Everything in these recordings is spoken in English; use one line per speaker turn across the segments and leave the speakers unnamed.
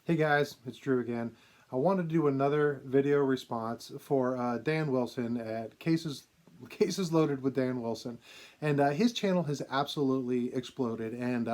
Hey guys, it's Drew again. I wanted to do another video response for Dan Wilson at Cases Loaded with Dan Wilson, and his channel has absolutely exploded. And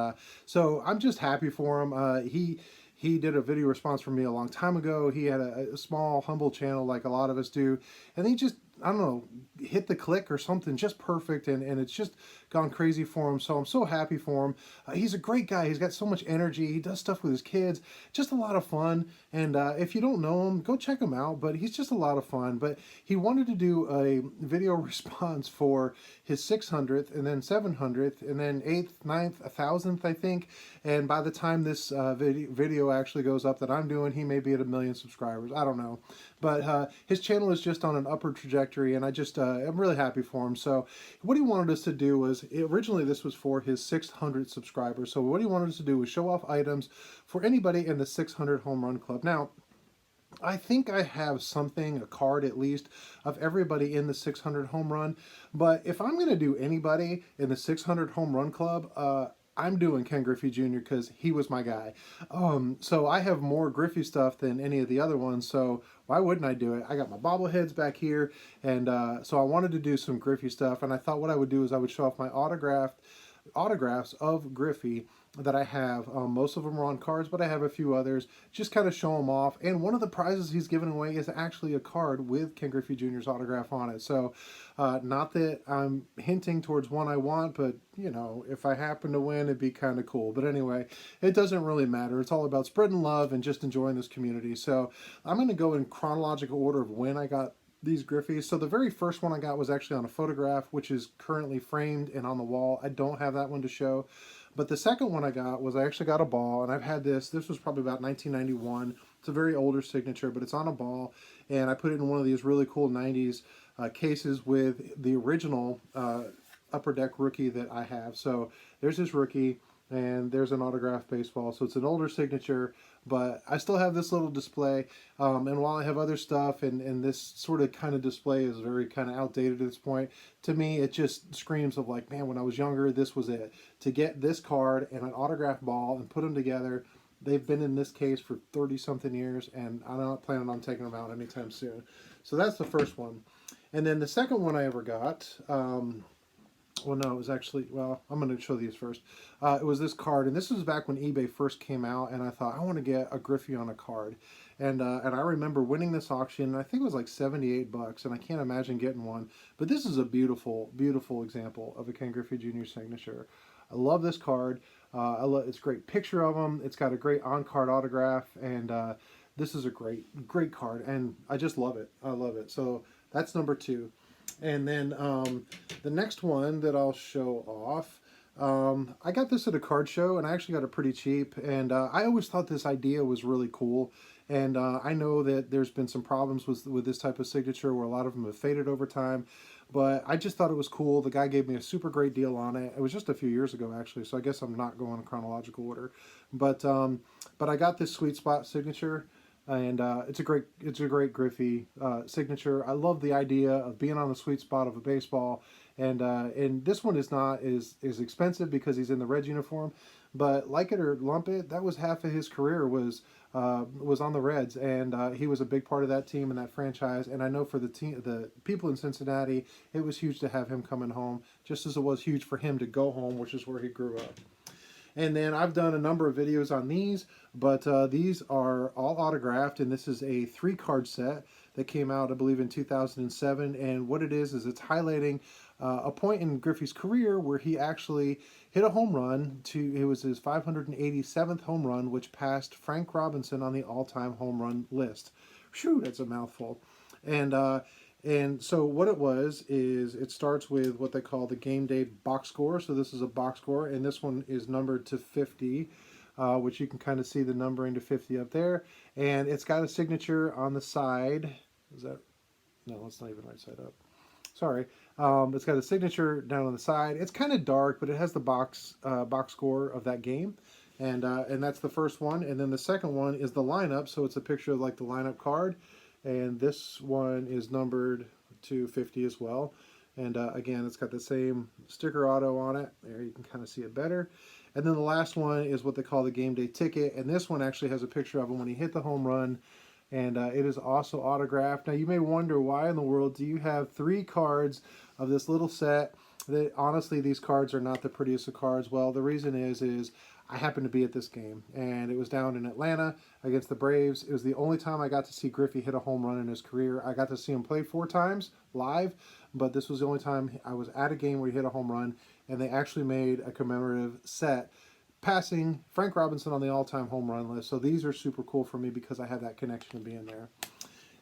so I'm just happy for him. He did a video response for me a long time ago. He had a small, humble channel like a lot of us do, and he just, I don't know, hit the click or something just perfect, and it's just gone crazy for him. So I'm so happy for him. He's a great guy. He's got so much energy. He does stuff with his kids, just a lot of fun. And if you don't know him, go check him out. But he's just a lot of fun. But he wanted to do a video response for his 600th and then 700th and then 8th, 9th, 1000th, I think. And by the time this video actually goes up that I'm doing, he may be at 1 million subscribers. I don't know. But his channel is just on an upward trajectory, and I'm really happy for him. So what he wanted us to do was, originally this was for his 600 subscribers. So what he wanted us to do was show off items for anybody in the 600 home run club. Now, I think I have something, a card at least, of everybody in the 600 home run. But if I'm going to do anybody in the 600 home run club, I'm doing Ken Griffey Jr. because he was my guy. So I have more Griffey stuff than any of the other ones. So why wouldn't I do it? I got my bobbleheads back here, and so I wanted to do some Griffey stuff. And I thought what I would do is I would show off my autographs of Griffey that I have. Most of them are on cards, but I have a few others. Just kind of show them off. And one of the prizes he's giving away is actually a card with Ken Griffey Jr.'s autograph on it. So not that I'm hinting towards one I want, but you know, if I happen to win, it'd be kind of cool. But anyway, it doesn't really matter. It's all about spreading love and just enjoying this community. So I'm going to go in chronological order of when I got these Griffies. So the very first one I got was actually on a photograph, which is currently framed and on the wall. I don't have that one to show. But the second one I got was, I actually got a ball, and I've had this. This was probably about 1991. It's a very older signature, but it's on a ball, and I put it in one of these really cool 90s cases with the original Upper Deck rookie that I have. So there's his rookie, and there's an autographed baseball. So it's an older signature, but I still have this little display. And while I have other stuff, and this sort of kind of display is very kind of outdated at this point, to me it just screams of like, man, when I was younger, this was it. To get this card and an autographed ball and put them together. They've been in this case for 30 something years, and I'm not planning on taking them out anytime soon. So that's the first one. And then the second one I ever got, well, no, it was actually, well, I'm going to show these first. It was this card, and this was back when eBay first came out, and I thought, I want to get a Griffey on a card. And I remember winning this auction, I think it was like 78 bucks, and I can't imagine getting one. But this is a beautiful, beautiful example of a Ken Griffey Jr. signature. I love this card. It's a great picture of him. It's got a great on-card autograph, and this is a great, great card, and I just love it. I love it. So that's number two. And then the next one that I'll show off, I got this at a card show, and I actually got it pretty cheap. And I always thought this idea was really cool. And I know that there's been some problems with this type of signature where a lot of them have faded over time. But I just thought it was cool. The guy gave me a super great deal on it. It was just a few years ago, actually, so I guess I'm not going in chronological order. But I got this Sweet Spot signature, and it's a great Griffey signature. I love the idea of being on the sweet spot of a baseball, and this one is not is expensive because he's in the Reds uniform, but like it or lump it, that was half of his career was on the Reds, and he was a big part of that team and that franchise. And I know for the people in Cincinnati, it was huge to have him coming home, just as it was huge for him to go home, which is where he grew up. And then I've done a number of videos on these, but these are all autographed, and this is a 3-card set that came out, I believe, in 2007. And what it is it's highlighting a point in Griffey's career where he actually hit a home run. It was his 587th home run, which passed Frank Robinson on the all-time home run list. Phew, that's a mouthful. And so what it was is it starts with what they call the game day box score. So this is a box score, and this one is numbered to 50, which you can kind of see the numbering to 50 up there. And it's got a signature on the side. Is that? No, it's not even right side up. Sorry. It's got a signature down on the side. It's kind of dark, but it has the box score of that game. And that's the first one. And then the second one is the lineup. So it's a picture of like the lineup card. And this one is numbered to 50 as well. And again, it's got the same sticker auto on it. There, you can kind of see it better. And then the last one is what they call the game day ticket. And this one actually has a picture of him when he hit the home run. And it is also autographed. Now you may wonder, why in the world do you have 3 cards of this little set? That, honestly, these cards are not the prettiest of cards. Well, the reason is I happened to be at this game, and it was down in Atlanta against the Braves. It was the only time I got to see Griffey hit a home run in his career. I got to see him play 4 times live, but this was the only time I was at a game where he hit a home run, and they actually made a commemorative set passing Frank Robinson on the all-time home run list. So these are super cool for me because I have that connection of being there.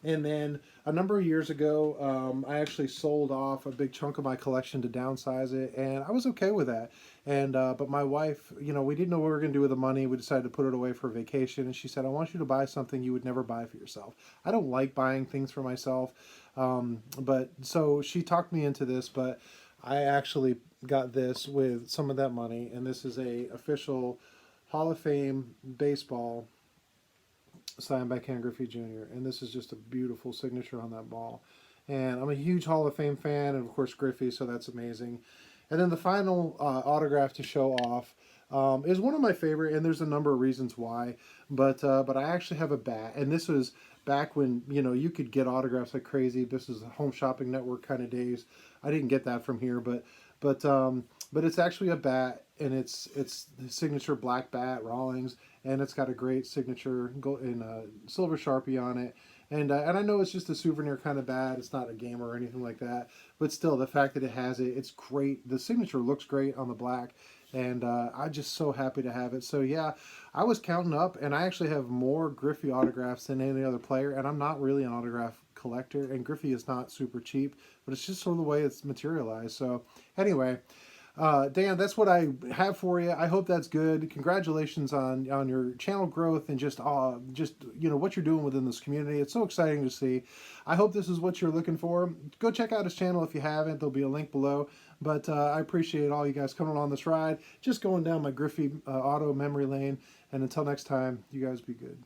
And then a number of years ago, I actually sold off a big chunk of my collection to downsize it, and I was okay with that. And but my wife, you know, we didn't know what we were going to do with the money. We decided to put it away for vacation, and she said, "I want you to buy something you would never buy for yourself." I don't like buying things for myself, but so she talked me into this. But I actually got this with some of that money, and this is a official Hall of Fame baseball signed by Ken Griffey Jr. And this is just a beautiful signature on that ball. And I'm a huge Hall of Fame fan, and of course Griffey, so that's amazing. And then the final autograph to show off is one of my favorite, and there's a number of reasons why. But I actually have a bat, and this was back when, you know, you could get autographs like crazy. This is Home Shopping Network kind of days. I didn't get that from here, but it's actually a bat, and it's the signature black bat, Rawlings, and it's got a great signature in silver Sharpie on it. And I know it's just a souvenir kind of bat. It's not a gamer or anything like that. But still, the fact that it has it, it's great. The signature looks great on the black. And I'm just so happy to have it. So yeah, I was counting up, and I actually have more Griffey autographs than any other player. And I'm not really an autograph collector. And Griffey is not super cheap, but it's just sort of the way it's materialized. So anyway, Dan, that's what I have for you. I hope that's good. Congratulations on your channel growth and just you know what you're doing within this community. It's so exciting to see. I hope this is what you're looking for. Go check out his channel if you haven't. There'll be a link below. But I appreciate all you guys coming on this ride. Just going down my Griffey auto memory lane. And until next time, you guys be good.